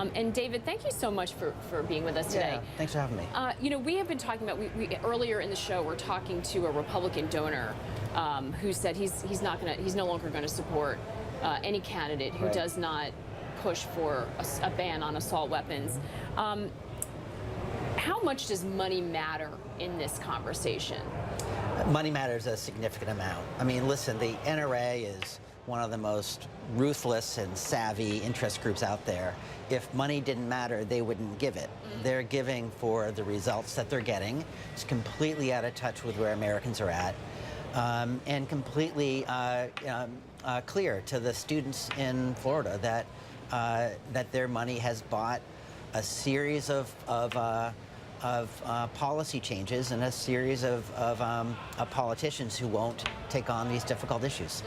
And David, thank you so much for being with us today. Yeah, thanks for having me. We have been talking about, we earlier in the show, we're talking to a Republican donor who said he's no longer going to support any candidate who does not push for a ban on assault weapons. How much does money matter in this conversation? Money matters a significant amount. I mean, listen, the NRA is one of the most ruthless and savvy interest groups out there. If money didn't matter, they wouldn't give it. They're giving for the results that they're getting. It's completely out of touch with where Americans are at, and completely clear to the students in Florida that that their money has bought a series of policy changes and a series of politicians who won't take on these difficult issues.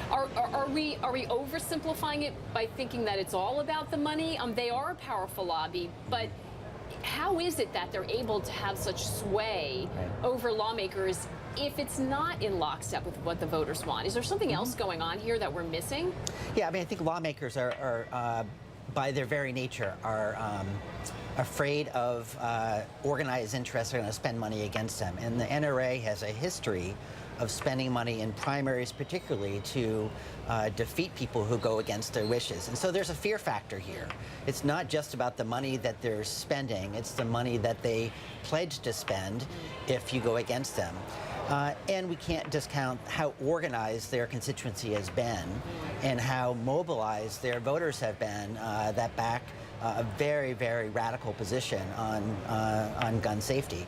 Are we oversimplifying it by thinking that it's all about the money? They are a powerful lobby, but how is it that they're able to have such sway over lawmakers if it's not in lockstep with what the voters want? Is there something else going on here that we're missing? Yeah, I mean, I think lawmakers are by their very nature, are afraid of organized interests that are going to spend money against them. And the NRA has a history of spending money in primaries, particularly to defeat people who go against their wishes. And so there's a fear factor here. It's not just about the money that they're spending, it's the money that they pledge to spend if you go against them. And we can't discount how organized their constituency has been and how mobilized their voters have been that back a very, very radical position on gun safety.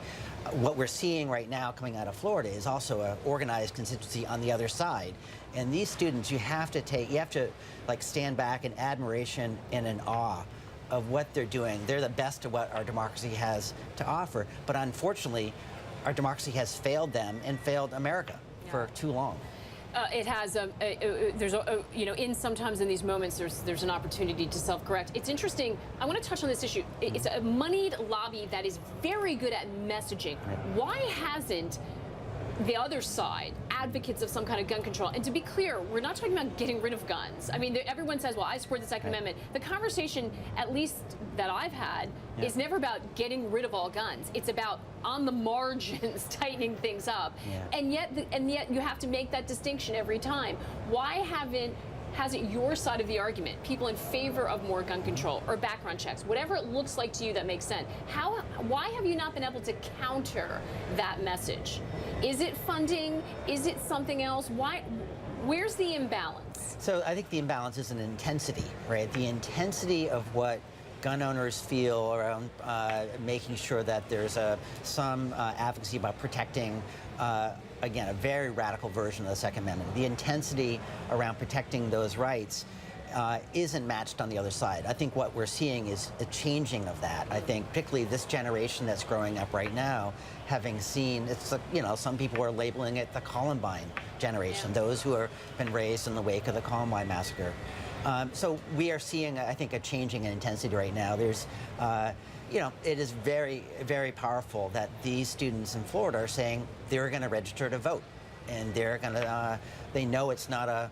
What we're seeing right now coming out of Florida is also an organized constituency on the other side. And these students, you have to like stand back in admiration and in awe of what they're doing. They're the best of what our democracy has to offer. But unfortunately, our democracy has failed them and failed America for too long. It has. Sometimes in these moments, there's an opportunity to self-correct. It's interesting. I want to touch on this issue. It's a moneyed lobby that is very good at messaging. Why hasn't the other side, advocates of some kind of gun control, and to be clear, we're not talking about getting rid of guns. I mean, everyone says, well, I support the Second Amendment. The conversation, at least that I've had, is never about getting rid of all guns. It's about, on the margins, tightening things up. And yet you have to make that distinction every time. Why hasn't your side of the argument, people in favor of more gun control or background checks, whatever it looks like to you that makes sense, why have you not been able to counter that message? Is it funding? Is it something else? Where's the imbalance? So I think the imbalance is an intensity, right? The intensity of what gun owners feel around making sure that there's some advocacy about protecting again, a very radical version of the Second Amendment. The intensity around protecting those rights isn't matched on the other side. I think what we're seeing is a changing of that. I think particularly this generation that's growing up right now, having seen, some people are labeling it the Columbine generation, those who have been raised in the wake of the Columbine massacre. So we are seeing, I think, a changing in intensity right now. There's it is very, very powerful that these students in Florida are saying they're going to register to vote, and they're going to. They know it's not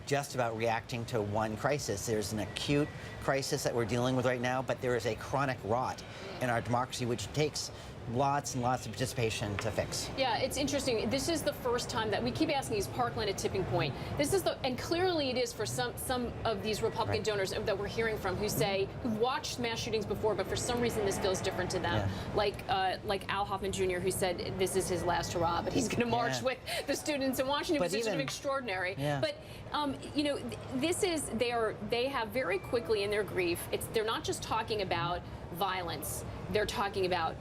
just about reacting to one crisis. There's an acute crisis that we're dealing with right now, but there is a chronic rot in our democracy, which takes lots and lots of participation to fix. Yeah, it's interesting. This is the first time that we keep asking, is Parkland a tipping point? This is and clearly it is for some of these Republican donors that we're hearing from who say, who've watched mass shootings before, but for some reason this feels different to them. Like Al Hoffman Jr., who said this is his last hurrah, but he's going to march with the students in Washington, which is sort of extraordinary. But they have very quickly in their grief, they're not just talking about violence, they're talking about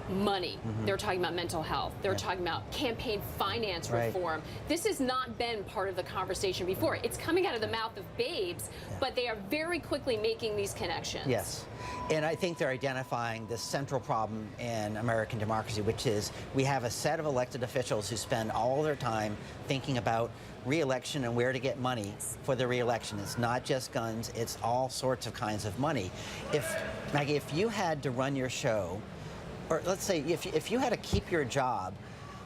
money. They're talking about mental health. They're talking about campaign finance reform. This has not been part of the conversation before. It's coming out of the mouth of babes, but they are very quickly making these connections. Yes. And I think they're identifying the central problem in American democracy, which is we have a set of elected officials who spend all their time thinking about re-election and where to get money for the re-election. It's not just guns, it's all sorts of kinds of money. Maggie, if you had to run your show, or let's say if you had to keep your job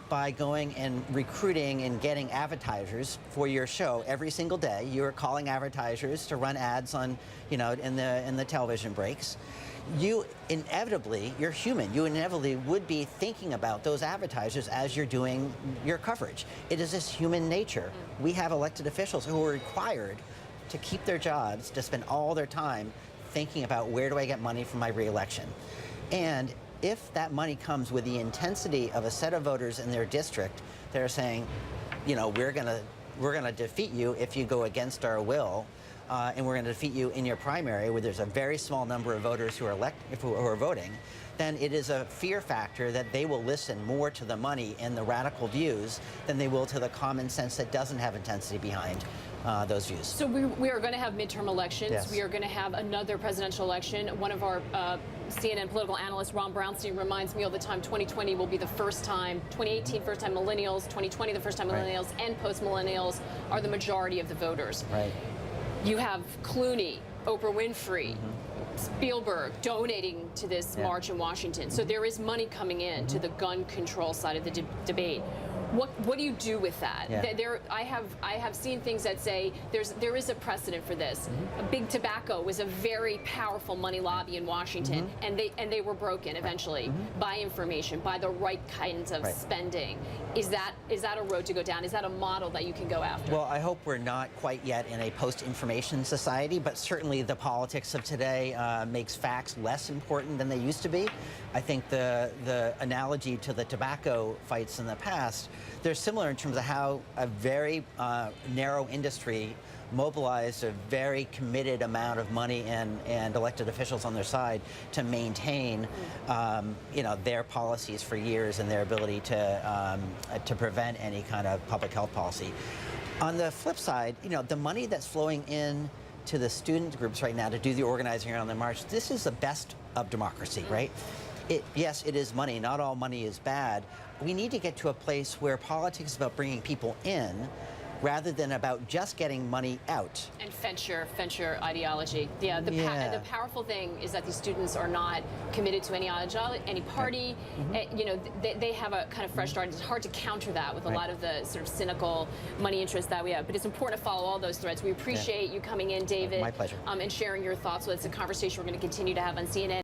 by going and recruiting and getting advertisers for your show every single day. You're calling advertisers to run ads on, in the television breaks. You're human. You inevitably would be thinking about those advertisers as you're doing your coverage. It is this human nature. We have elected officials who are required to keep their jobs, to spend all their time thinking about where do I get money for my reelection. And if that money comes with the intensity of a set of voters in their district, they're saying, we're gonna defeat you if you go against our will, and we're gonna defeat you in your primary, where there's a very small number of voters who are voting, then it is a fear factor that they will listen more to the money and the radical views than they will to the common sense that doesn't have intensity behind those views. So we are going to have midterm elections. Yes. We are going to have another presidential election. One of our CNN political analysts, Ron Brownstein, reminds me all the time 2020 will be the first time, 2018 first time millennials, 2020 the first time millennials, and post-millennials are the majority of the voters. Right. You have Clooney, Oprah Winfrey, Spielberg donating to this march in Washington. So there is money coming in to the gun control side of the debate. What do you do with that? Yeah. I have seen things that say there is a precedent for this. Big Tobacco was a very powerful money lobby in Washington, and they were broken eventually by information, by the right kinds of spending. Is that a road to go down? Is that a model that you can go after? Well, I hope we're not quite yet in a post-information society, but certainly the politics of today makes facts less important than they used to be. I think the analogy to the tobacco fights in the past, they're similar in terms of how a very narrow industry mobilized a very committed amount of money and elected officials on their side to maintain their policies for years and their ability to prevent any kind of public health policy. On the flip side, the money that's flowing in to the student groups right now to do the organizing around the march, this is the best of democracy, right? Yes, it is money. Not all money is bad. We need to get to a place where politics is about bringing people in rather than about just getting money out. And venture ideology. Yeah, the powerful thing is that these students are not committed to any ideology, any party. They have a kind of fresh start. It's hard to counter that with a lot of the sort of cynical money interests that we have. But it's important to follow all those threads. We appreciate you coming in, David. My pleasure. And sharing your thoughts with us. It's a conversation we're going to continue to have on CNN.